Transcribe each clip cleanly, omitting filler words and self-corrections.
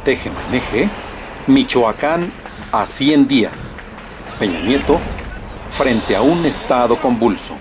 Teje-Maneje, Michoacán a 100 días. Peña Nieto frente a un estado convulso.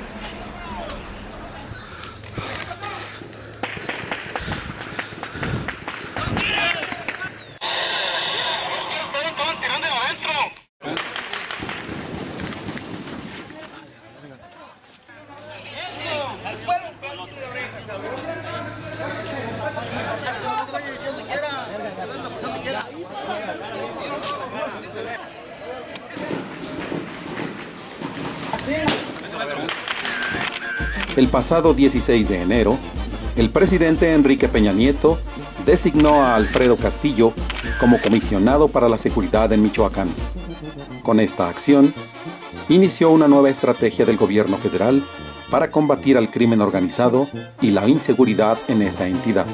El pasado 16 de enero, el presidente Enrique Peña Nieto designó a Alfredo Castillo como comisionado para la seguridad en Michoacán. Con esta acción, inició una nueva estrategia del gobierno federal para combatir al crimen organizado y la inseguridad en esa entidad.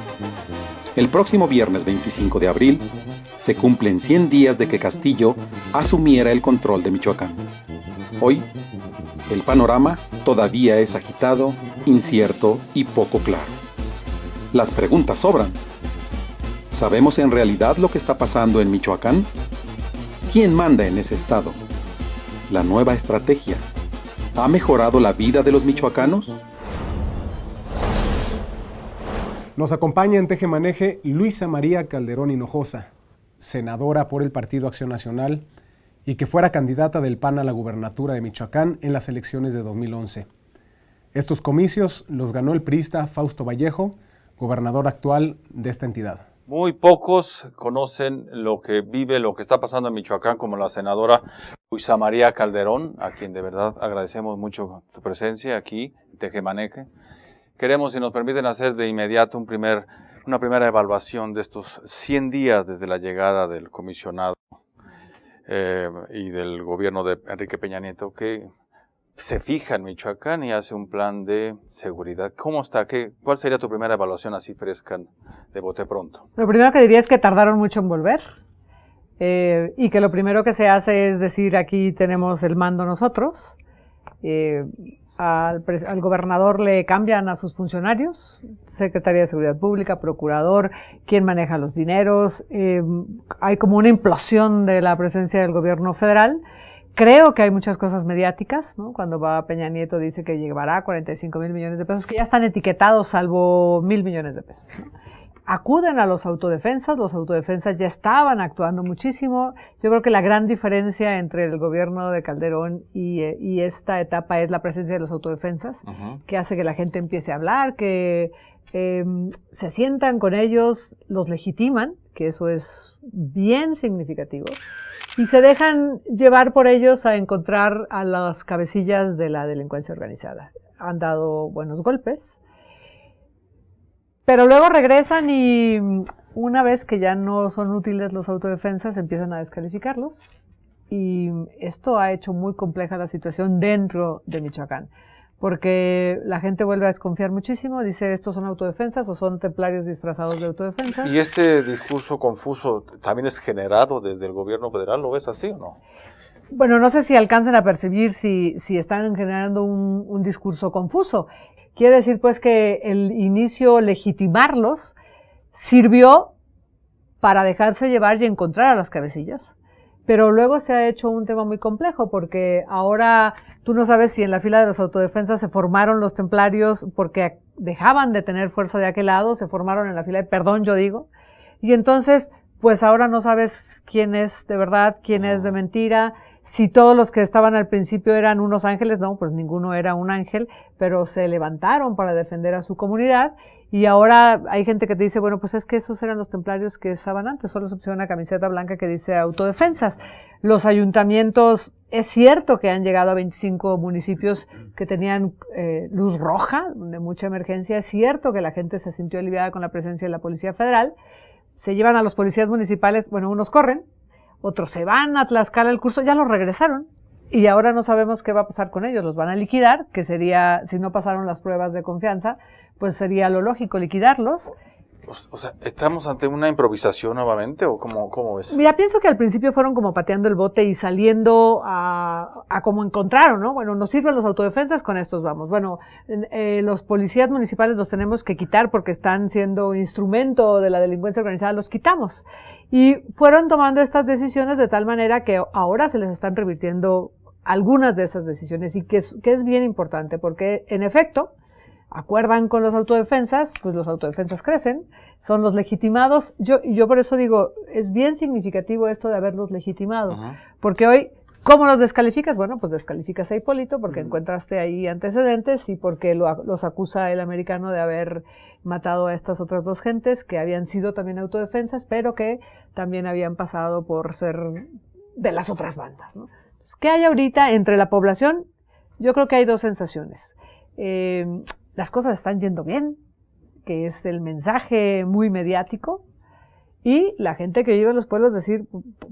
El próximo viernes 25 de abril, se cumplen 100 días de que Castillo asumiera el control de Michoacán. Hoy, el panorama todavía es agitado, incierto y poco claro. Las preguntas sobran. ¿Sabemos en realidad lo que está pasando en Michoacán? ¿Quién manda en ese estado? ¿La nueva estrategia ha mejorado la vida de los michoacanos? Nos acompaña en Teje-Maneje Luisa María Calderón Hinojosa, senadora por el Partido Acción Nacional y que fuera candidata del PAN a la gubernatura de Michoacán en las elecciones de 2011. Estos comicios los ganó el priista Fausto Vallejo, gobernador actual de esta entidad. Muy pocos conocen lo que vive, lo que está pasando en Michoacán, como la senadora Luisa María Calderón, a quien de verdad agradecemos mucho su presencia aquí en Teje-Maneje. Queremos, si nos permiten, hacer de inmediato una primera evaluación de estos 100 días desde la llegada del comisionado y del gobierno de Enrique Peña Nieto, que se fija en Michoacán y hace un plan de seguridad. ¿Cómo está? ¿Cuál sería tu primera evaluación así fresca de bote pronto? Lo primero que diría es que tardaron mucho en volver y que lo primero que se hace es decir, aquí tenemos el mando nosotros. Al gobernador le cambian a sus funcionarios, Secretaría de Seguridad Pública, Procurador, quién maneja los dineros. Hay como una implosión de la presencia del gobierno federal. Creo que hay muchas cosas mediáticas, ¿no? Cuando va Peña Nieto dice que llevará 45,000 millones de pesos, que ya están etiquetados salvo 1,000 millones de pesos, ¿no? Acuden a los autodefensas ya estaban actuando muchísimo. Yo creo que la gran diferencia entre el gobierno de Calderón y esta etapa es la presencia de los autodefensas, que hace que la gente empiece a hablar, que se sientan con ellos, los legitiman, que eso es bien significativo, y se dejan llevar por ellos a encontrar a las cabecillas de la delincuencia organizada. Han dado buenos golpes, pero luego regresan y una vez que ya no son útiles los autodefensas, empiezan a descalificarlos. Y esto ha hecho muy compleja la situación dentro de Michoacán, porque la gente vuelve a desconfiar muchísimo, dice, ¿estos son autodefensas o son templarios disfrazados de autodefensa? ¿Y este discurso confuso también es generado desde el gobierno federal? ¿Lo ves así o no? Bueno, no sé si alcancen a percibir si están generando un discurso confuso. Quiere decir, pues, que el inicio legitimarlos sirvió para dejarse llevar y encontrar a las cabecillas. Pero luego se ha hecho un tema muy complejo, porque ahora tú no sabes si en la fila de los autodefensas se formaron los templarios porque dejaban de tener fuerza de aquel lado, se formaron en la fila de perdón, yo digo. Y entonces, pues ahora no sabes quién es de verdad, quién es de mentira. Si todos los que estaban al principio eran unos ángeles, no, pues ninguno era un ángel, pero se levantaron para defender a su comunidad. Y ahora hay gente que te dice, bueno, pues es que esos eran los templarios que estaban antes, solo se pusieron una camiseta blanca que dice autodefensas. Los ayuntamientos, es cierto que han llegado a 25 municipios que tenían luz roja, de mucha emergencia. Es cierto que la gente se sintió aliviada con la presencia de la Policía Federal. Se llevan a los policías municipales, bueno, unos corren, otros se van a Tlaxcala el curso, ya los regresaron. Y ahora no sabemos qué va a pasar con ellos, los van a liquidar, que sería, si no pasaron las pruebas de confianza, pues sería lo lógico liquidarlos. O sea, ¿estamos ante una improvisación nuevamente o cómo ves? Mira, pienso que al principio fueron como pateando el bote y saliendo a como encontraron, ¿no? Bueno, nos sirven los autodefensas, con estos vamos. Bueno, los policías municipales los tenemos que quitar porque están siendo instrumento de la delincuencia organizada, los quitamos. Y fueron tomando estas decisiones de tal manera que ahora se les están revirtiendo algunas de esas decisiones y que es bien importante porque, en efecto, acuerdan con los autodefensas, pues los autodefensas crecen, son los legitimados. Yo por eso digo, es bien significativo esto de haberlos legitimado, porque hoy, ¿cómo los descalificas? Bueno, pues descalificas a Hipólito porque encontraste ahí antecedentes y porque los acusa el americano de haber matado a estas otras dos gentes que habían sido también autodefensas, pero que también habían pasado por ser de las otras bandas, ¿no? Entonces, ¿qué hay ahorita entre la población? Yo creo que hay dos sensaciones. Las cosas están yendo bien, que es el mensaje muy mediático, y la gente que vive en los pueblos decir,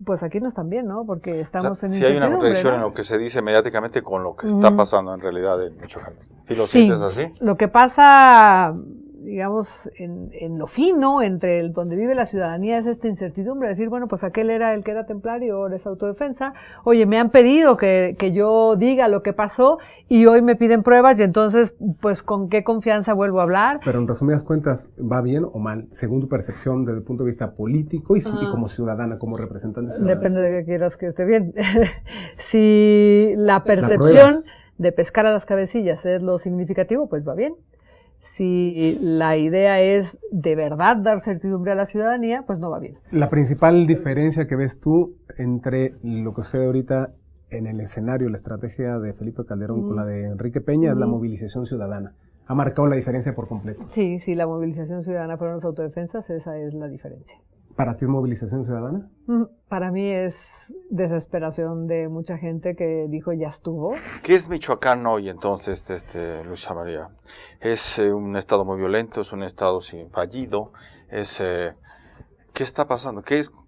pues aquí no están bien, ¿no? Porque estamos en si hay una incertidumbre, contradicción, ¿no?, en lo que se dice mediáticamente con lo que está pasando en realidad en Michoacán. ¿Sí lo sientes así? Lo que pasa, digamos, en lo fino, entre donde vive la ciudadanía, es esta incertidumbre, decir, bueno, pues aquel era el que era templario, ahora es autodefensa, oye, me han pedido que yo diga lo que pasó, y hoy me piden pruebas, y entonces, pues, ¿con qué confianza vuelvo a hablar? Pero en resumidas cuentas, ¿va bien o mal, según tu percepción desde el punto de vista político y como ciudadana, como representante ciudadana? Depende de qué quieras que esté bien. Si la percepción de pescar a las cabecillas es lo significativo, pues va bien. Si la idea es de verdad dar certidumbre a la ciudadanía, pues no va bien. La principal diferencia que ves tú entre lo que sucede ahorita en el escenario, la estrategia de Felipe Calderón con la de Enrique Peña, es la movilización ciudadana. Ha marcado la diferencia por completo. Sí, la movilización ciudadana fueron los autodefensas, esa es la diferencia. ¿Para ti es movilización ciudadana? Para mí es desesperación de mucha gente que dijo ya estuvo. ¿Qué es Michoacán hoy entonces, Luisa María? Es un estado muy violento, es un estado fallido. ¿Qué está pasando?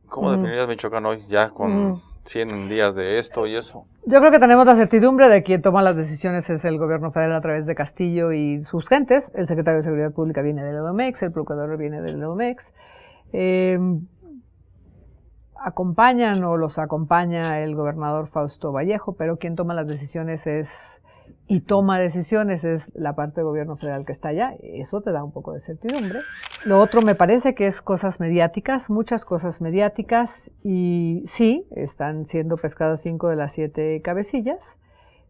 ¿Cómo definirías Michoacán hoy ya con 100 días de esto y eso? Yo creo que tenemos la certidumbre de quien toma las decisiones es el gobierno federal a través de Castillo y sus gentes. El secretario de Seguridad Pública viene del EDOMEX, el procurador viene del EDOMEX. Acompañan o los acompaña el gobernador Fausto Vallejo, pero quien toma las decisiones es la parte del gobierno federal que está allá. Eso te da un poco de certidumbre. Lo otro me parece que es cosas mediáticas, muchas cosas mediáticas, y sí, están siendo pescadas 5 de las 7 cabecillas,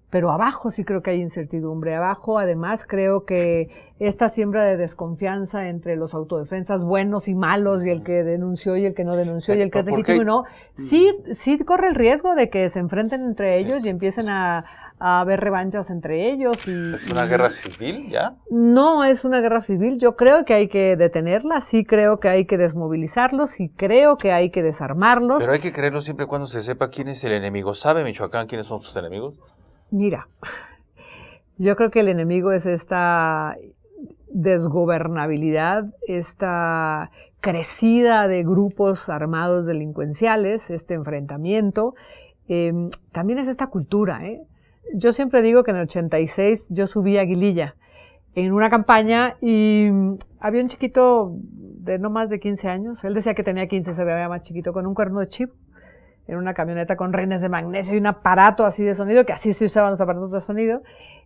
pero abajo sí creo que hay incertidumbre. Abajo, además, creo que esta siembra de desconfianza entre los autodefensas buenos y malos, y el que denunció y el que no denunció, y el que es legítimo y no, sí corre el riesgo de que se enfrenten entre ellos y empiecen a haber revanchas entre ellos. ¿Es una guerra civil ya? No es una guerra civil. Yo creo que hay que detenerla, sí creo que hay que desmovilizarlos, sí creo que hay que desarmarlos. Pero hay que creerlo siempre cuando se sepa quién es el enemigo. ¿Sabe Michoacán quiénes son sus enemigos? Mira, yo creo que el enemigo es esta desgobernabilidad, esta crecida de grupos armados delincuenciales, este enfrentamiento. También es esta cultura, Yo siempre digo que en el 86 yo subí a Aguililla en una campaña y había un chiquito de no más de 15 años, él decía que tenía 15, se veía más chiquito, con un cuerno de chivo, en una camioneta con reines de magnesio y un aparato así de sonido, que así se usaban los aparatos de sonido,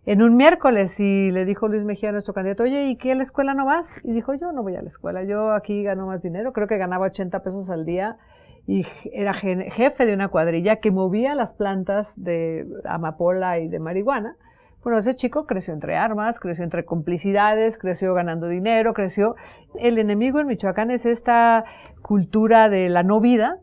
en un miércoles, y le dijo Luis Mejía, nuestro candidato, oye, ¿y qué, a la escuela no vas? Y dijo, yo no voy a la escuela, yo aquí gano más dinero, creo que ganaba 80 pesos al día, y era jefe de una cuadrilla que movía las plantas de amapola y de marihuana. Bueno, ese chico creció entre armas, creció entre complicidades, creció ganando dinero, El enemigo en Michoacán es esta cultura de la no vida,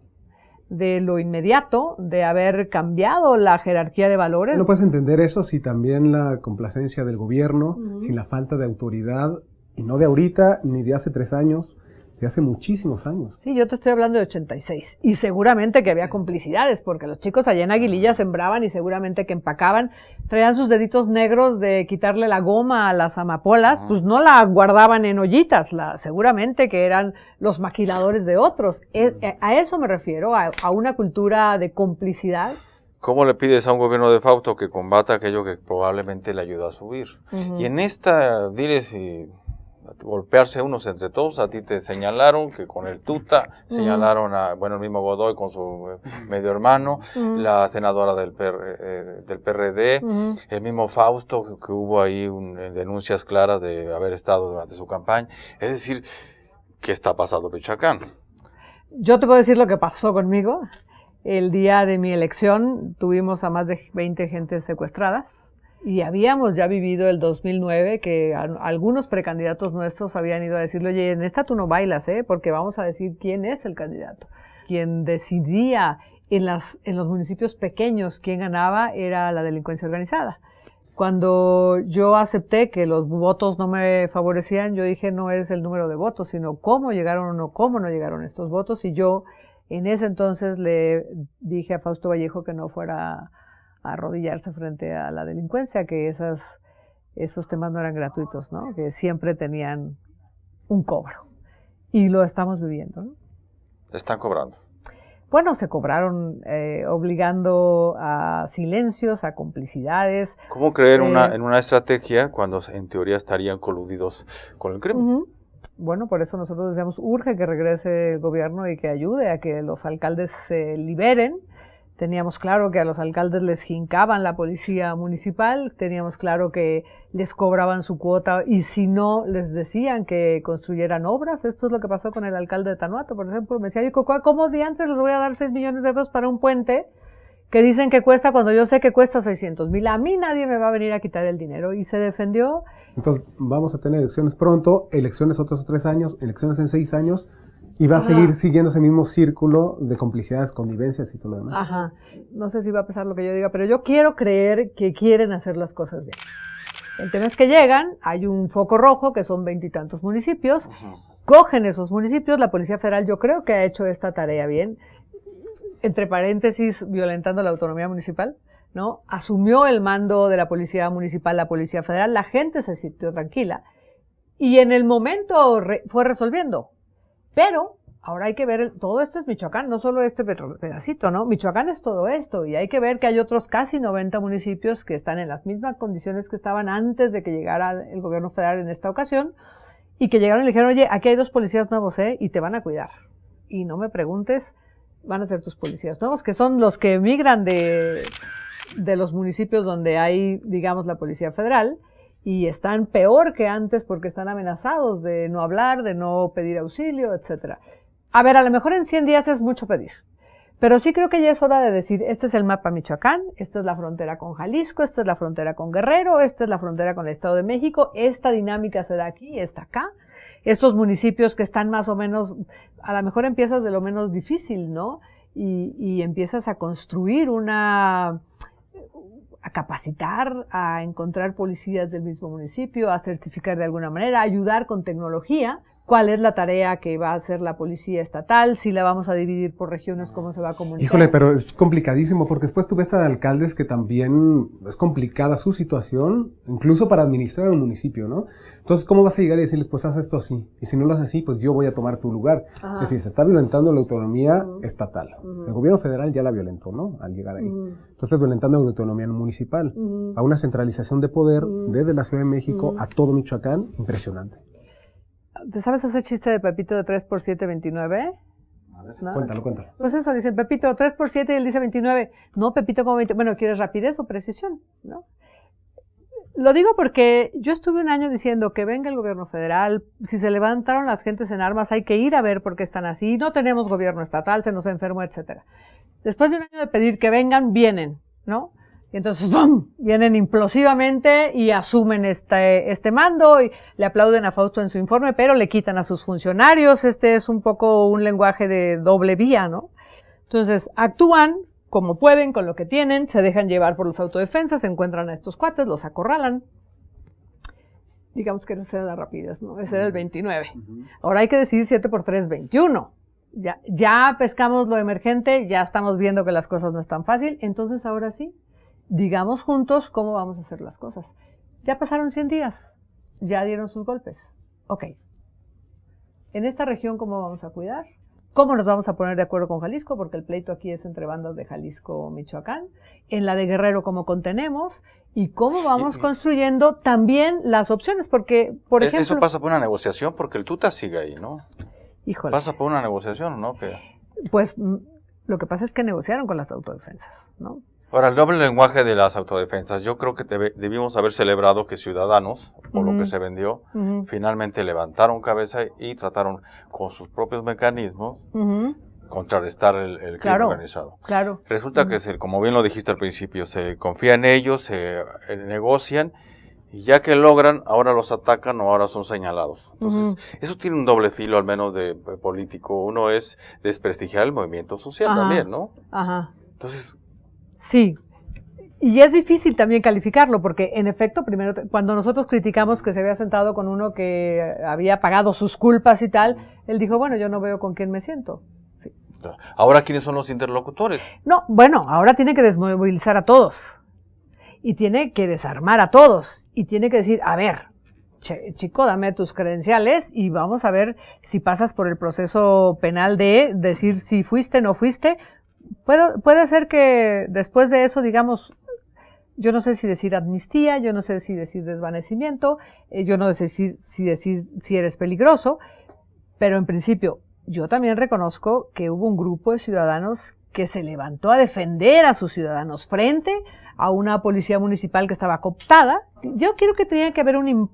de lo inmediato, de haber cambiado la jerarquía de valores. No puedes entender eso si también la complacencia del gobierno, sin la falta de autoridad, y no de ahorita, ni de hace 3 años, de hace muchísimos años. Sí, yo te estoy hablando de 86, y seguramente que había complicidades, porque los chicos allá en Aguililla sembraban y seguramente que empacaban, traían sus deditos negros de quitarle la goma a las amapolas, pues no la guardaban en ollitas, seguramente que eran los maquiladores de otros. A eso me refiero, a una cultura de complicidad. ¿Cómo le pides a un gobierno de Fausto que combata aquello que probablemente le ayudó a subir? Y en esta, diles si golpearse unos entre todos. A ti te señalaron que con el Tuta, señalaron a, el mismo Godoy con su medio hermano, la senadora del PRD, el mismo Fausto, que hubo ahí denuncias claras de haber estado durante su campaña. Es decir, ¿qué está pasando en Michoacán? Yo te puedo decir lo que pasó conmigo. El día de mi elección tuvimos a más de 20 gentes secuestradas. Y habíamos ya vivido el 2009 que algunos precandidatos nuestros habían ido a decirle, oye, en esta tú no bailas, porque vamos a decir quién es el candidato. Quien decidía en los municipios pequeños quién ganaba era la delincuencia organizada. Cuando yo acepté que los votos no me favorecían, yo dije, no es el número de votos, sino cómo llegaron o no, cómo no llegaron estos votos. Y yo en ese entonces le dije a Fausto Vallejo que no fuera a arrodillarse frente a la delincuencia, que esos temas no eran gratuitos, ¿no? Que siempre tenían un cobro. Y lo estamos viviendo, ¿no? Están cobrando. Bueno, se cobraron obligando a silencios, a complicidades. ¿Cómo creer en una estrategia cuando en teoría estarían coludidos con el crimen? Bueno, por eso nosotros decíamos, urge que regrese el gobierno y que ayude a que los alcaldes se liberen. Teníamos claro que a los alcaldes les jincaban la policía municipal, teníamos claro que les cobraban su cuota y si no, les decían que construyeran obras. Esto es lo que pasó con el alcalde de Tanuato, por ejemplo. Me decía, ¿cómo diantres les voy a dar 6 millones de euros para un puente que dicen que cuesta cuando yo sé que cuesta 600,000? A mí nadie me va a venir a quitar el dinero. Y se defendió. Entonces, vamos a tener elecciones pronto, elecciones otros 3 años, elecciones en 6 años. Y va a seguir siguiendo ese mismo círculo de complicidades, connivencias y todo lo demás. Ajá. No sé si va a pasar lo que yo diga, pero yo quiero creer que quieren hacer las cosas bien. El tema es que llegan, hay un foco rojo, que son 20 y tantos municipios, cogen esos municipios, la Policía Federal yo creo que ha hecho esta tarea bien, entre paréntesis, violentando la autonomía municipal, ¿no? Asumió el mando de la Policía Municipal, la Policía Federal, la gente se sintió tranquila, y en el momento fue resolviendo. Pero ahora hay que ver, todo esto es Michoacán, no solo este pedacito, ¿no? Michoacán es todo esto y hay que ver que hay otros casi 90 municipios que están en las mismas condiciones que estaban antes de que llegara el gobierno federal en esta ocasión y que llegaron y le dijeron, oye, aquí hay 2 policías nuevos, y te van a cuidar. Y no me preguntes, van a ser tus policías nuevos, que son los que emigran de los municipios donde hay, digamos, la Policía Federal. Y están peor que antes porque están amenazados de no hablar, de no pedir auxilio, etcétera. A ver, a lo mejor en 100 días es mucho pedir. Pero sí creo que ya es hora de decir, este es el mapa Michoacán, esta es la frontera con Jalisco, esta es la frontera con Guerrero, esta es la frontera con el Estado de México, esta dinámica se da aquí, está acá. Estos municipios que están más o menos, a lo mejor empiezas de lo menos difícil, ¿no? Y empiezas a construir a capacitar, a encontrar policías del mismo municipio, a certificar de alguna manera, a ayudar con tecnología. ¿Cuál es la tarea que va a hacer la policía estatal? Si la vamos a dividir por regiones, ¿cómo se va a comunicar? Híjole, pero es complicadísimo, porque después tú ves a alcaldes que también es complicada su situación, incluso para administrar un municipio, ¿no? Entonces, ¿cómo vas a llegar y decirles, pues haz esto así? Y si no lo haces así, pues yo voy a tomar tu lugar. Es decir, se está violentando la autonomía estatal. El gobierno federal ya la violentó, ¿no? Al llegar ahí. Entonces, violentando la autonomía municipal. A una centralización de poder desde la Ciudad de México a todo Michoacán, impresionante. ¿Te sabes ese chiste de Pepito de 3 por 7, 29? ¿No? Cuéntalo. Pues eso, dicen Pepito 3 por 7 y él dice 29. No, Pepito como 20. Bueno, ¿quieres rapidez o precisión? ¿No? Lo digo porque yo estuve un año diciendo que venga el gobierno federal, si se levantaron las gentes en armas hay que ir a ver por qué están así, no tenemos gobierno estatal, se nos enfermó, etcétera. Después de un año de pedir que vengan, vienen, ¿no? Y entonces, ¡bum!, vienen implosivamente y asumen este mando y le aplauden a Fausto en su informe, pero le quitan a sus funcionarios. Este es un poco un lenguaje de doble vía, ¿no? Entonces, actúan como pueden, con lo que tienen, se dejan llevar por los autodefensas, se encuentran a estos cuates, los acorralan. Digamos que esa era la rapidez, ¿no? Ese era el 29. Ahora hay que decir 7 por 3, 21. Ya pescamos lo emergente, ya estamos viendo que las cosas no están fácil, entonces ahora sí, digamos juntos cómo vamos a hacer las cosas. Ya pasaron 100 días, ya dieron sus golpes. Ok. En esta región, ¿cómo vamos a cuidar? ¿Cómo nos vamos a poner de acuerdo con Jalisco? Porque el pleito aquí es entre bandas de Jalisco, Michoacán. En la de Guerrero, ¿cómo contenemos? Y cómo vamos construyendo también las opciones. Porque, por ejemplo... Eso pasa por una negociación, porque el tuta sigue ahí, ¿no? Híjole. Pasa por una negociación, ¿no? Pues lo que pasa es que negociaron con las autodefensas, ¿no? Ahora, el doble lenguaje de las autodefensas. Yo creo que debimos haber celebrado que Ciudadanos, por lo que se vendió, finalmente levantaron cabeza y trataron con sus propios mecanismos contrarrestar el crimen organizado. Claro. Resulta que, como bien lo dijiste al principio, se confía en ellos, se negocian, y ya que logran, ahora los atacan o ahora son señalados. Entonces, eso tiene un doble filo, al menos de político. Uno es desprestigiar el movimiento social también, ¿no? Ajá. Entonces... Sí, y es difícil también calificarlo, porque en efecto, primero, cuando nosotros criticamos que se había sentado con uno que había pagado sus culpas y tal, él dijo, bueno, yo no veo con quién me siento. Sí. Ahora, ¿quiénes son los interlocutores? No, bueno, ahora tiene que desmovilizar a todos, y tiene que desarmar a todos, y tiene que decir, a ver, chico, dame tus credenciales, y vamos a ver si pasas por el proceso penal de decir si fuiste, no fuiste. Puede ser que después de eso, digamos, yo no sé si decir amnistía, yo no sé si decir desvanecimiento, yo no sé si decir si eres peligroso, pero en principio yo también reconozco que hubo un grupo de ciudadanos que se levantó a defender a sus ciudadanos frente a una policía municipal que estaba cooptada. Yo quiero que tenía que haber un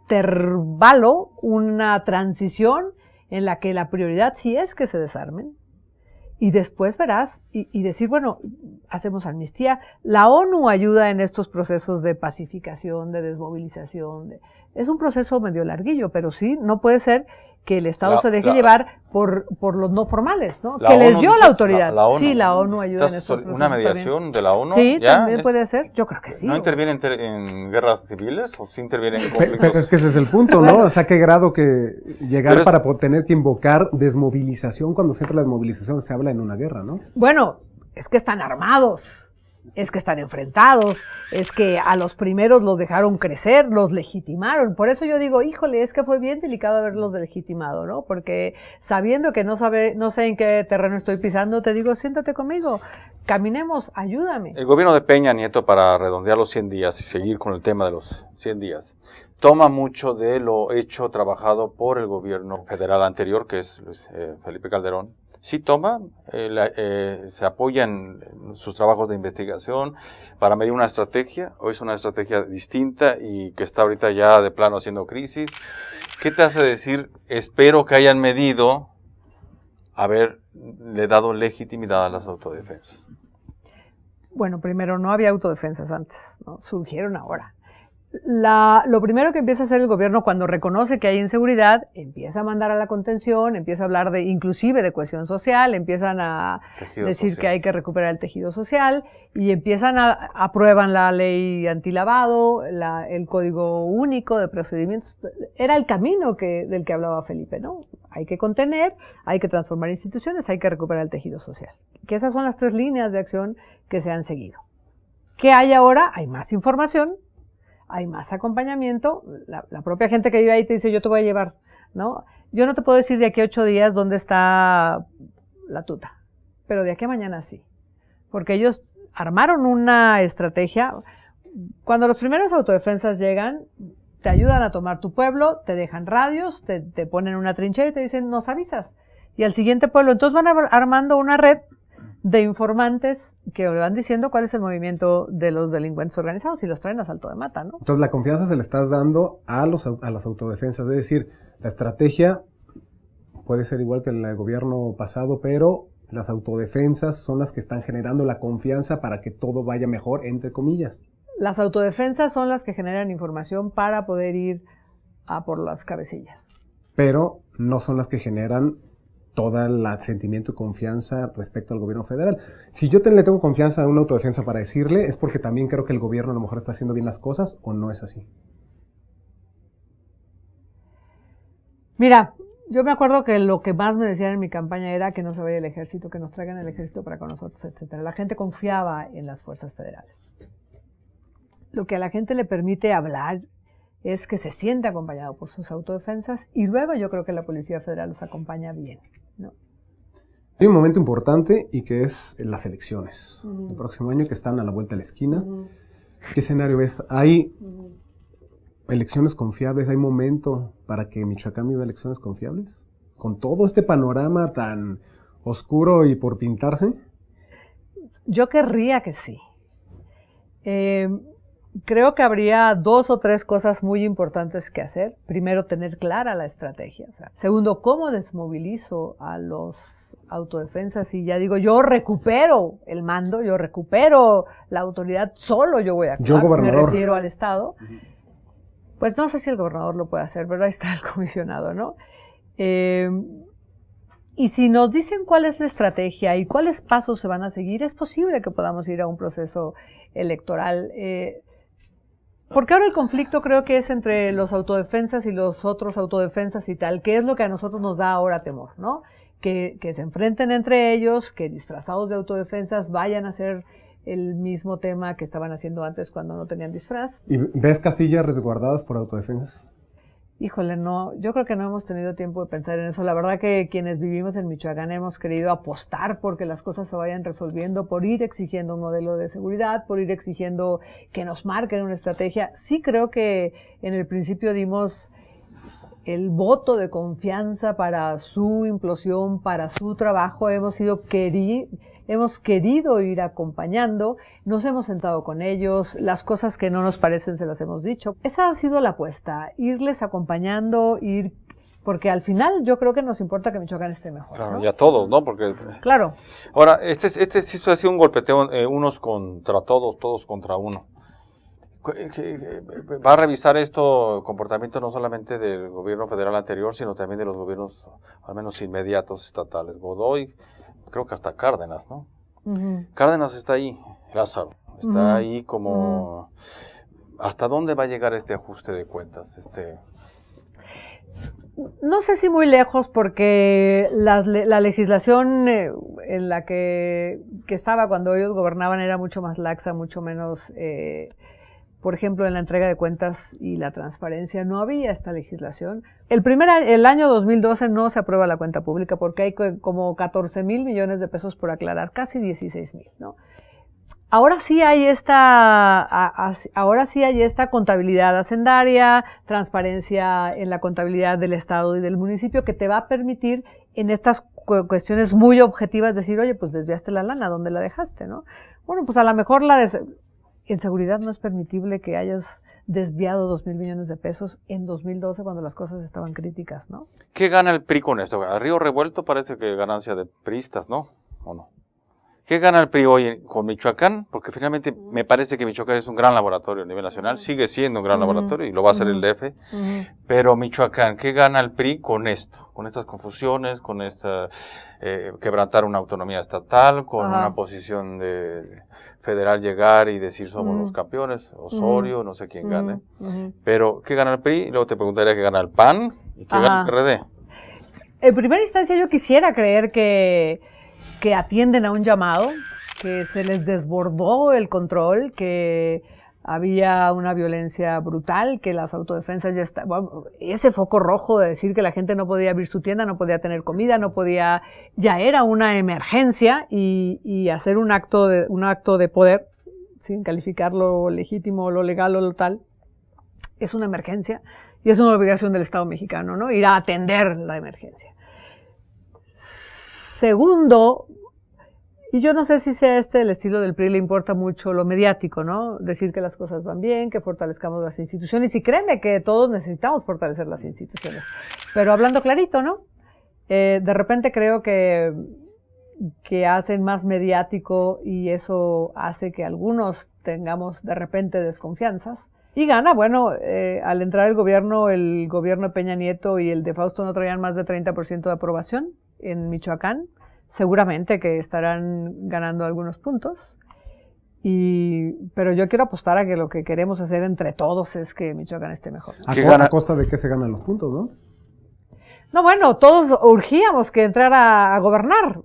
intervalo, una transición en la que la prioridad sí es que se desarmen. Y después verás, y decir, bueno, hacemos amnistía. La ONU ayuda en estos procesos de pacificación, de desmovilización. Es un proceso medio larguillo, pero sí, no puede ser que el Estado se deje llevar por los no formales, ¿no? Que les dio la autoridad. La ONU. Sí, la ONU ayuda en estos procesos. ¿Una mediación también de la ONU? Sí, también puede ser. Yo creo que sí. ¿No interviene en guerras civiles o sí interviene en conflictos? Pero es que ese es el punto, ¿no? O sea, qué grado que llegar para tener que invocar desmovilización cuando siempre la desmovilización se habla en una guerra, ¿no? Bueno, es que están armados. Es que están enfrentados, es que a los primeros los dejaron crecer, los legitimaron. Por eso yo digo, híjole, es que fue bien delicado haberlos legitimado, ¿no? Porque sabiendo que no sé en qué terreno estoy pisando, te digo, siéntate conmigo, caminemos, ayúdame. El gobierno de Peña Nieto, para redondear los 100 días y seguir con el tema de los 100 días, toma mucho de lo hecho, trabajado por el gobierno federal anterior, que es Felipe Calderón. Sí toma, se apoya en sus trabajos de investigación para medir una estrategia, o es una estrategia distinta y que está ahorita ya de plano haciendo crisis. ¿Qué te hace decir, espero que hayan medido haberle dado legitimidad a las autodefensas? Bueno, primero, no había autodefensas antes, ¿no? Surgieron ahora. Lo primero que empieza a hacer el gobierno cuando reconoce que hay inseguridad, empieza a mandar a la contención, empieza a hablar inclusive de cohesión social, empiezan a decir que hay que recuperar el tejido social y empiezan aprueban la ley antilavado, el código único de procedimientos. Era el camino del que hablaba Felipe, ¿no? Hay que contener, hay que transformar instituciones, hay que recuperar el tejido social. Que esas son las 3 líneas de acción que se han seguido. ¿Qué hay ahora? Hay más información. Hay más acompañamiento, la propia gente que vive ahí te dice, yo te voy a llevar, ¿no? Yo no te puedo decir de aquí a 8 días dónde está la tuta, pero de aquí a mañana sí, porque ellos armaron una estrategia. Cuando los primeros autodefensas llegan, te ayudan a tomar tu pueblo, te dejan radios, te ponen una trinchera y te dicen, nos avisas, y al siguiente pueblo, entonces van armando una red de informantes que le van diciendo cuál es el movimiento de los delincuentes organizados y los traen a salto de mata, ¿no? Entonces la confianza se le estás dando a las autodefensas, es decir, la estrategia puede ser igual que la del gobierno pasado, pero las autodefensas son las que están generando la confianza para que todo vaya mejor, entre comillas. Las autodefensas son las que generan información para poder ir a por las cabecillas. Pero no son las que generan todo el sentimiento y confianza respecto al gobierno federal. Si yo le tengo confianza a una autodefensa para decirle, es porque también creo que el gobierno a lo mejor está haciendo bien las cosas, ¿o no es así? Mira, yo me acuerdo que lo que más me decían en mi campaña era que no se vaya el ejército, que nos traigan el ejército para con nosotros, etcétera. La gente confiaba en las fuerzas federales. Lo que a la gente le permite hablar es que se siente acompañado por sus autodefensas y luego yo creo que la Policía Federal los acompaña bien, ¿no? Hay un momento importante y que es las elecciones. El próximo año que están a la vuelta de la esquina. ¿Qué escenario ves? ¿Hay elecciones confiables? ¿Hay momento para que Michoacán viva elecciones confiables? Con todo este panorama tan oscuro y por pintarse. Yo querría que sí. Creo que habría 2 o 3 cosas muy importantes que hacer. Primero, tener clara la estrategia. O sea, segundo, cómo desmovilizo a los autodefensas y ya digo, yo recupero el mando, yo recupero la autoridad, solo yo voy a actuar. Yo, gobernador. Me refiero al Estado. Pues no sé si el gobernador lo puede hacer, pero ahí está el comisionado, ¿no? Y si nos dicen cuál es la estrategia y cuáles pasos se van a seguir, es posible que podamos ir a un proceso electoral. Porque ahora el conflicto creo que es entre los autodefensas y los otros autodefensas y tal, que es lo que a nosotros nos da ahora temor, ¿no? Que se enfrenten entre ellos, que disfrazados de autodefensas vayan a hacer el mismo tema que estaban haciendo antes cuando no tenían disfraz. ¿Y ves casillas resguardadas por autodefensas? Híjole, no, yo creo que no hemos tenido tiempo de pensar en eso. La verdad que quienes vivimos en Michoacán hemos querido apostar porque las cosas se vayan resolviendo, por ir exigiendo un modelo de seguridad, por ir exigiendo que nos marquen una estrategia. Sí creo que en el principio dimos el voto de confianza para su implosión, para su trabajo. Hemos querido ir acompañando, nos hemos sentado con ellos, las cosas que no nos parecen se las hemos dicho. Esa ha sido la apuesta, irles acompañando, porque al final yo creo que nos importa que Michoacán esté mejor. Claro, ¿no? y a todos, ¿no? Porque claro. Ahora, este sí ha sido un golpeteo, unos contra todos, todos contra uno. Va a revisar esto, comportamiento no solamente del gobierno federal anterior, sino también de los gobiernos, al menos inmediatos, estatales. Godoy, creo que hasta Cárdenas, ¿no? Uh-huh. Cárdenas está ahí, Lázaro, está ahí como... ¿Hasta dónde va a llegar este ajuste de cuentas? No sé si muy lejos, porque la legislación en la que estaba cuando ellos gobernaban era mucho más laxa, mucho menos... por ejemplo, en la entrega de cuentas y la transparencia no había esta legislación. El año 2012 no se aprueba la cuenta pública porque hay como 14,000 millones de pesos por aclarar, casi 16,000, ¿no? Ahora sí hay esta contabilidad hacendaria, transparencia en la contabilidad del Estado y del municipio que te va a permitir en estas cuestiones muy objetivas decir, oye, pues desviaste la lana, ¿dónde la dejaste, no? Bueno, pues a lo mejor en seguridad no es permitible que hayas desviado 2,000 millones de pesos en 2012 cuando las cosas estaban críticas, ¿no? ¿Qué gana el PRI con esto? A Río Revuelto parece que ganancia de priistas, ¿no? ¿O no? ¿Qué gana el PRI hoy con Michoacán? Porque finalmente me parece que Michoacán es un gran laboratorio a nivel nacional, sigue siendo un gran laboratorio y lo va a ser el DF, pero Michoacán, ¿qué gana el PRI con esto? Con estas confusiones, con esta quebrantar una autonomía estatal, con una posición de federal llegar y decir somos los campeones, Osorio, no sé quién gane, pero ¿qué gana el PRI? Y luego te preguntaría qué gana el PAN y qué gana el PRD. En primera instancia yo quisiera creer que atienden a un llamado, que se les desbordó el control, que había una violencia brutal, que las autodefensas ya estaban, bueno, ese foco rojo de decir que la gente no podía abrir su tienda, no podía tener comida, ya era una emergencia y hacer un acto de poder, sin calificar lo legítimo, lo legal o lo tal, es una emergencia y es una obligación del Estado mexicano, ¿no? Ir a atender la emergencia. Segundo, y yo no sé si sea el estilo del PRI, le importa mucho lo mediático, ¿no? Decir que las cosas van bien, que fortalezcamos las instituciones, y créeme que todos necesitamos fortalecer las instituciones. Pero hablando clarito, ¿no? De repente creo que hacen más mediático y eso hace que algunos tengamos de repente desconfianzas. Y gana, bueno, al entrar el gobierno de Peña Nieto y el de Fausto no traían más de 30% de aprobación en Michoacán, seguramente que estarán ganando algunos puntos, pero yo quiero apostar a que lo que queremos hacer entre todos es que Michoacán esté mejor. ¿A costa de qué se ganan los puntos, no? No, bueno, todos urgíamos que entrara a gobernar,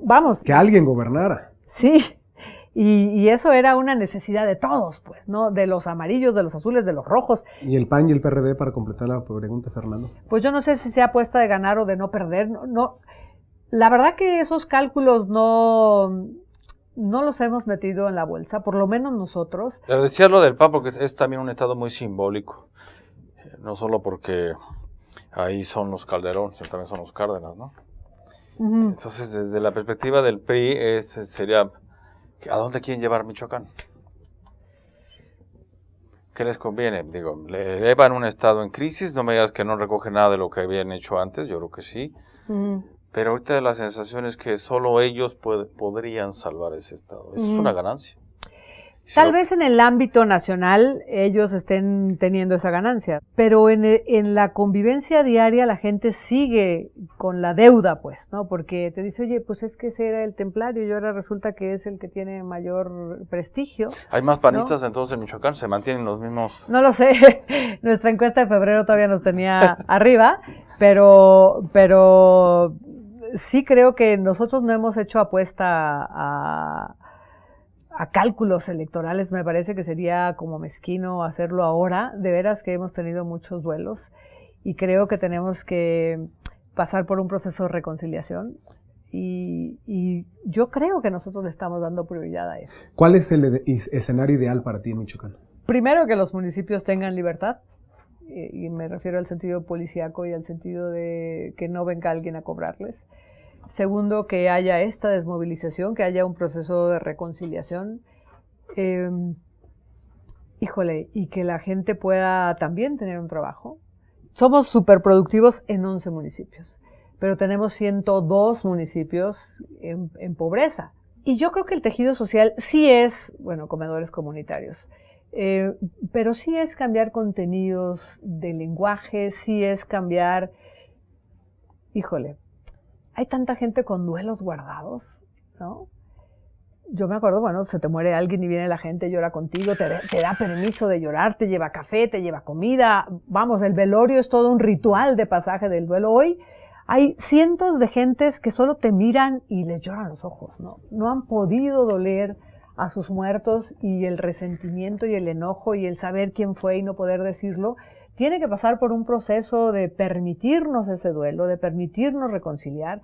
vamos. Que alguien gobernara. Sí, y eso era una necesidad de todos, pues, ¿no? De los amarillos, de los azules, de los rojos. ¿Y el PAN y el PRD, para completar la pregunta, Fernando? Pues yo no sé si sea apuesta de ganar o de no perder, no. La verdad que esos cálculos no los hemos metido en la bolsa, por lo menos nosotros. Le decía lo del PAN porque es también un estado muy simbólico, no solo porque ahí son los Calderón, sino también son los Cárdenas, ¿no? Uh-huh. Entonces, desde la perspectiva del PRI, sería, ¿a dónde quieren llevar Michoacán? ¿Qué les conviene? Digo, le elevan un estado en crisis, no me digas que no recoge nada de lo que habían hecho antes, yo creo que sí. Uh-huh. Pero ahorita la sensación es que solo ellos podrían salvar ese estado. Es una ganancia. Tal vez en el ámbito nacional ellos estén teniendo esa ganancia, pero en la convivencia diaria la gente sigue con la deuda, pues, ¿no? Porque te dice, oye, pues es que ese era el templario y ahora resulta que es el que tiene mayor prestigio. ¿Hay más panistas, ¿no? Entonces en Michoacán se mantienen los mismos? No lo sé. Nuestra encuesta de febrero todavía nos tenía arriba, pero sí creo que nosotros no hemos hecho apuesta a cálculos electorales. Me parece que sería como mezquino hacerlo ahora. De veras que hemos tenido muchos duelos y creo que tenemos que pasar por un proceso de reconciliación y yo creo que nosotros le estamos dando prioridad a eso. ¿Cuál es el escenario ideal para ti en Michoacán? Primero, que los municipios tengan libertad, y me refiero al sentido policíaco y al sentido de que no venga alguien a cobrarles. Segundo, que haya esta desmovilización, que haya un proceso de reconciliación, y que la gente pueda también tener un trabajo. Somos súper productivos en 11 municipios, pero tenemos 102 municipios en pobreza. Y yo creo que el tejido social sí es, bueno, comedores comunitarios, pero sí es cambiar contenidos de lenguaje, sí es cambiar, hay tanta gente con duelos guardados, ¿no? Yo me acuerdo, bueno, se te muere alguien y viene la gente, llora contigo, te da permiso de llorar, te lleva café, te lleva comida. Vamos, el velorio es todo un ritual de pasaje del duelo. Hoy hay cientos de gentes que solo te miran y les lloran los ojos, ¿no? No han podido doler a sus muertos, y el resentimiento y el enojo y el saber quién fue y no poder decirlo tiene que pasar por un proceso de permitirnos ese duelo, de permitirnos reconciliar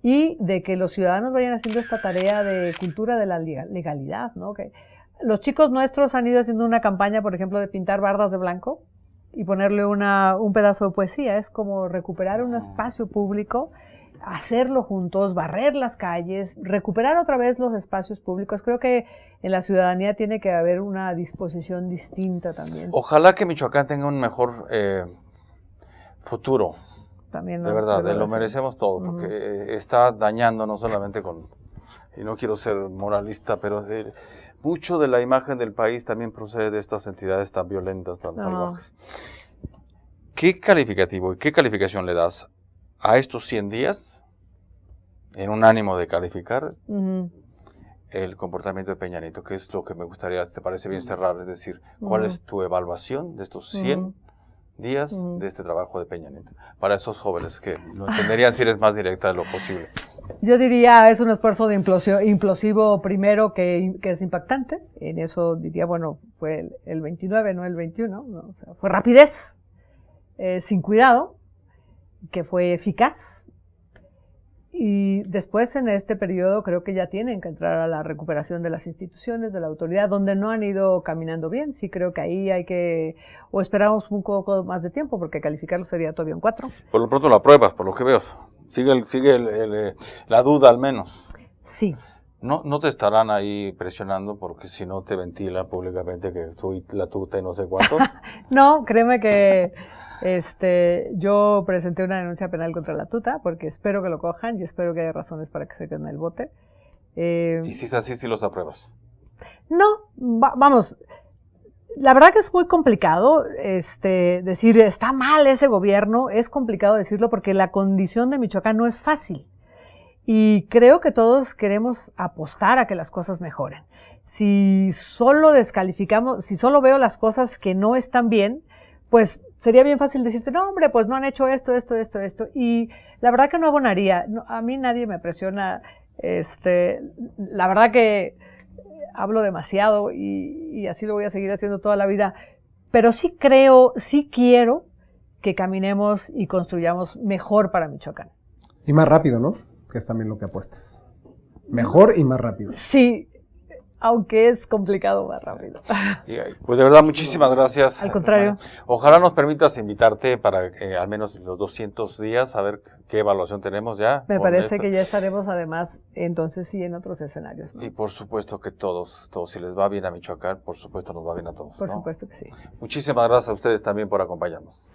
y de que los ciudadanos vayan haciendo esta tarea de cultura de la legalidad, ¿no? Que los chicos nuestros han ido haciendo una campaña, por ejemplo, de pintar bardas de blanco y ponerle un pedazo de poesía. Es como recuperar un espacio público, hacerlo juntos, barrer las calles, recuperar otra vez los espacios públicos. Creo que en la ciudadanía tiene que haber una disposición distinta también. Ojalá que Michoacán tenga un mejor futuro. También, de verdad, lo merecemos todo, porque está dañando no solamente y no quiero ser moralista, pero mucho de la imagen del país también procede de estas entidades tan violentas, tan salvajes. ¿Qué calificativo y qué calificación le das a estos 100 días, en un ánimo de calificar el comportamiento de Peña Nieto? Que es lo que me gustaría, ¿te parece bien cerrar? Es decir, ¿cuál es tu evaluación de estos 100 días de este trabajo de Peña Nieto? Para esos jóvenes que lo entenderían si eres más directa de lo posible. Yo diría, es un esfuerzo de implosivo primero que es impactante. En eso diría, bueno, fue el 29, no el 21. ¿no? O sea, fue rapidez, sin cuidado, que fue eficaz, y después en este periodo creo que ya tienen que entrar a la recuperación de las instituciones, de la autoridad, donde no han ido caminando bien. Sí creo que ahí hay que, o esperamos un poco más de tiempo, porque calificarlo sería todavía un 4. Por lo pronto lo apruebas, por lo que veo. Sigue la duda al menos. Sí. No te estarán ahí presionando, porque si no te ventila públicamente que tú la tuta y no sé cuántos. No, créeme que yo presenté una denuncia penal contra la tuta, porque espero que lo cojan y espero que haya razones para que se queden en el bote. ¿Y si es así, si los apruebas? No, vamos, la verdad que es muy complicado decir está mal ese gobierno. Es complicado decirlo porque la condición de Michoacán no es fácil. Y creo que todos queremos apostar a que las cosas mejoren. Si solo descalificamos, si solo veo las cosas que no están bien, pues sería bien fácil decirte, no, hombre, pues no han hecho esto. Y la verdad que no abonaría. No, a mí nadie me presiona. La verdad que hablo demasiado y así lo voy a seguir haciendo toda la vida. Pero sí quiero que caminemos y construyamos mejor para Michoacán. Y más rápido, ¿no? que es también lo que apuestas. Mejor y más rápido. Sí, aunque es complicado más rápido. Pues de verdad, muchísimas gracias. Al contrario. Ojalá nos permitas invitarte para al menos los 200 días, a ver qué evaluación tenemos ya. Me parece que ya estaremos además, entonces sí, en otros escenarios, ¿no? Y por supuesto que todos, si les va bien a Michoacán, por supuesto nos va bien a todos. Por ¿no? supuesto que sí. Muchísimas gracias a ustedes también por acompañarnos.